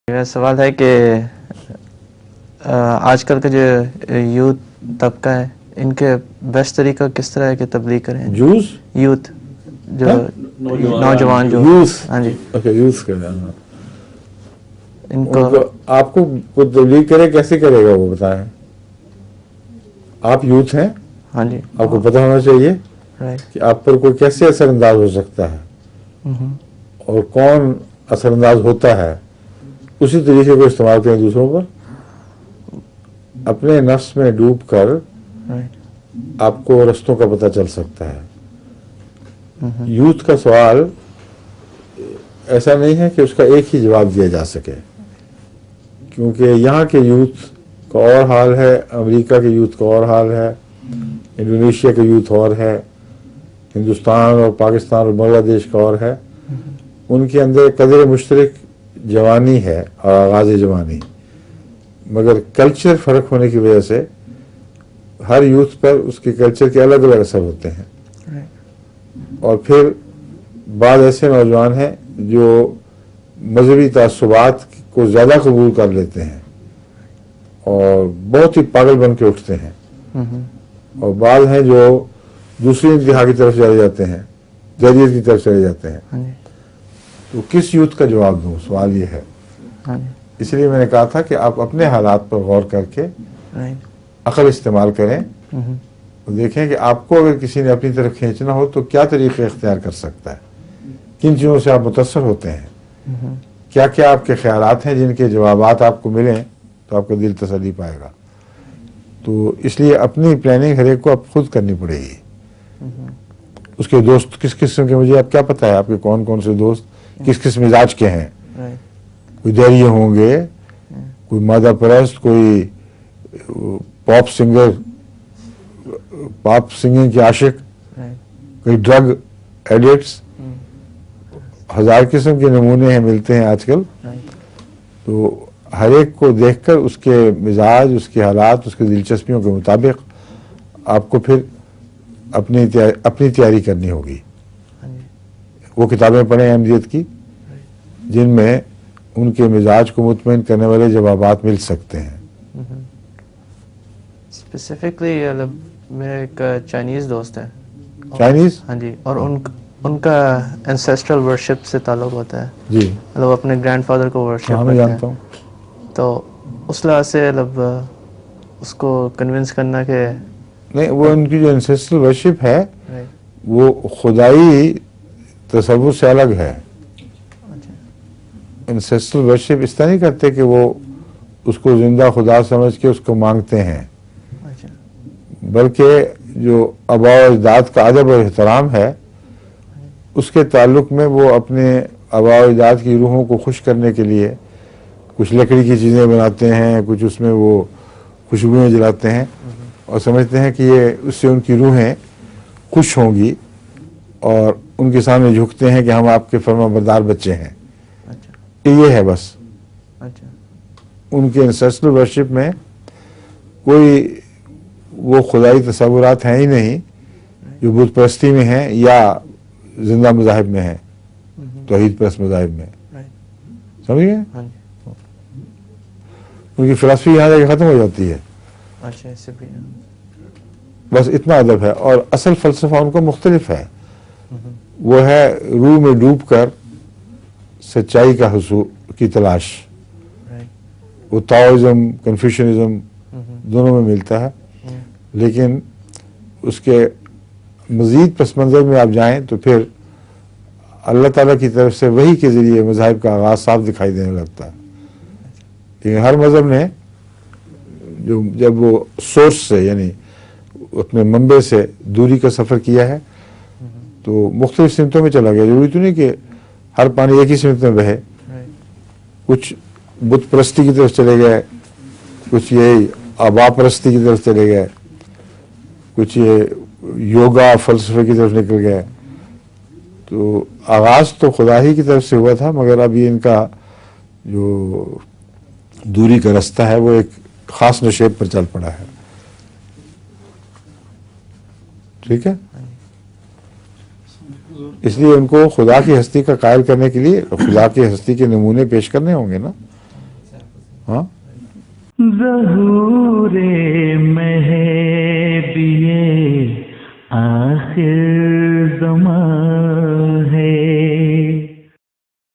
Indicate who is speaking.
Speaker 1: میرا سوال ہے کہ آج کل کا جو یوتھ طبقہ ہے ان کے بیسٹ طریقہ کس طرح ہے کہ تبلیغ کریں؟ یوتھ جو نوجوان جو ہاں جی
Speaker 2: یوز کرنا
Speaker 1: ان
Speaker 2: کو آپ کو تبلیغ کرے کیسے کرے گا وہ بتائیں. آپ یوتھ ہیں,
Speaker 1: ہاں جی
Speaker 2: آپ کو پتہ ہونا چاہیے
Speaker 1: رائٹ
Speaker 2: کہ آپ پر کوئی کیسے اثر انداز ہو سکتا ہے اور کون اثر انداز ہوتا ہے, اسی طریقے کو استعمال کریں دوسروں پر. اپنے نفس میں ڈوب کر
Speaker 1: رائٹ
Speaker 2: آپ کو رستوں کا پتہ چل سکتا ہے. یوتھ کا سوال ایسا نہیں ہے کہ اس کا ایک ہی جواب دیا جا سکے, کیونکہ یہاں کے یوتھ کا اور حال ہے, امریکہ کے یوتھ کا اور حال ہے, انڈونیشیا کا یوتھ اور ہے, ہندوستان اور پاکستان اور بنگلہ دیش کا اور ہے. ان کے اندر قدر مشترک جوانی ہے اور آغاز جوانی, مگر کلچر فرق ہونے کی وجہ سے ہر یوتھ پر اس کے کلچر کے الگ الگ اثر ہوتے ہیں. اور پھر بعض ایسے نوجوان ہیں جو مذہبی تعصبات کو زیادہ قبول کر لیتے ہیں اور بہت ہی پاگل بن کے اٹھتے ہیں, اور بعض ہیں جو دوسری انتہا کی طرف چلے جاتے ہیں, جدید کی طرف چلے جاتے ہیں. تو کس یوتھ کا جواب دوں, سوال یہ ہے. اس لیے میں نے کہا تھا کہ آپ اپنے حالات پر غور کر کے عقل استعمال کریں اور دیکھیں کہ آپ کو اگر کسی نے اپنی طرف کھینچنا ہو تو کیا طریقے اختیار کر سکتا ہے, کن چیزوں سے آپ متاثر ہوتے ہیں, کیا کیا آپ کے خیالات ہیں جن کے جوابات آپ کو ملیں تو آپ کا دل تسلی پائے گا. تو اس لیے اپنی پلاننگ ہر ایک کو آپ خود کرنی پڑے گی. اس کے دوست کس قسم کے, مجھے اب کیا پتہ ہے آپ کے کون کون سے دوست کس کس مزاج کے ہیں. کوئی دہریے ہوں گے, کوئی مادہ پرست, کوئی پاپ سنگر, پاپ سنگنگ کے عاشق, کوئی ڈرگ ایڈکٹس, ہزار قسم کے نمونے ہیں ملتے ہیں آج کل. تو ہر ایک کو دیکھ کر اس کے مزاج, اس کے حالات, اس کی دلچسپیوں کے مطابق آپ کو پھر اپنی تیاری کرنی ہوگی. وہ کتابیں پڑھیں احمدیت کی جن میں ان کے مزاج کو مطمئن کرنے والے جوابات مل سکتے ہیں.
Speaker 1: اسپیسیفکلی میرا ایک چائنیز دوست ہے.
Speaker 2: چائنیز,
Speaker 1: ہاں جی, اور ان کا انسیسٹرل ورشپ سے تعلق ہوتا ہے.
Speaker 2: جی
Speaker 1: مطلب اپنے گرینڈ فادر کو ورشپ
Speaker 2: ہاں میں
Speaker 1: کرتے
Speaker 2: جانتا ہوں.
Speaker 1: ہیں, تو اس لحاظ سے مطلب اس کو کنونس کرنا کہ
Speaker 2: نہیں, وہ ان کی جو انسیسٹرل ورشپ ہے وہ خدائی تصور سے الگ ہے. انسیسٹرل ورشپ اس طرح نہیں کرتے کہ وہ اس کو زندہ خدا سمجھ کے اس کو مانگتے ہیں, بلکہ جو آباء و اجداد کا ادب اور احترام ہے اس کے تعلق میں وہ اپنے آباء و اجداد کی روحوں کو خوش کرنے کے لیے کچھ لکڑی کی چیزیں بناتے ہیں, کچھ اس میں وہ خوشبوئیں جلاتے ہیں اور سمجھتے ہیں کہ یہ اس سے ان کی روحیں خوش ہوں گی, اور ان کے سامنے جھکتے ہیں کہ ہم آپ کے فرما بردار بچے ہیں. یہ ہے بس ان کے انسیسٹرل ورشپ میں کوئی وہ خدائی تصورات ہیں ہی نہیں جو بت پرستی میں ہیں یا زندہ مذاہب میں ہیں, توحید پرست مذاہب میں. سمجھ گئے؟ ان کی فلسفی یہاں جا کے ختم ہو جاتی ہے. بس اتنا ادب ہے, اور اصل فلسفہ ان کو مختلف ہے. وہ ہے روح میں ڈوب کر سچائی کا حصول کی تلاش. وہ تاؤزم, کنفیوشنزم دونوں میں ملتا ہے, لیکن اس کے مزید پس منظر میں آپ جائیں تو پھر اللہ تعالیٰ کی طرف سے وحی کے ذریعے مذاہب کا آغاز صاف دکھائی دینے لگتا ہے. لیکن ہر مذہب نے جب وہ سورس سے یعنی اپنے منبع سے دوری کا سفر کیا ہے تو مختلف سمتوں میں چلا گیا. ضروری تو نہیں کہ ہر پانی ایک ہی سمت میں بہے. کچھ بت پرستی کی طرف چلے گئے, کچھ یہ آبا پرستی کی طرف چلے گئے, کچھ یہ یوگا فلسفے کی طرف نکل گئے. تو آغاز تو خدا ہی کی طرف سے ہوا تھا, مگر اب یہ ان کا جو دوری کا رستہ ہے وہ ایک خاص نشیب پر چل پڑا ہے. ٹھیک ہے, اس لیے ان کو خدا کی ہستی کا قائل کرنے کے لیے خدا کی ہستی کے نمونے پیش کرنے ہوں گے نا. ہاں
Speaker 3: ظہور مہدی آخر زمان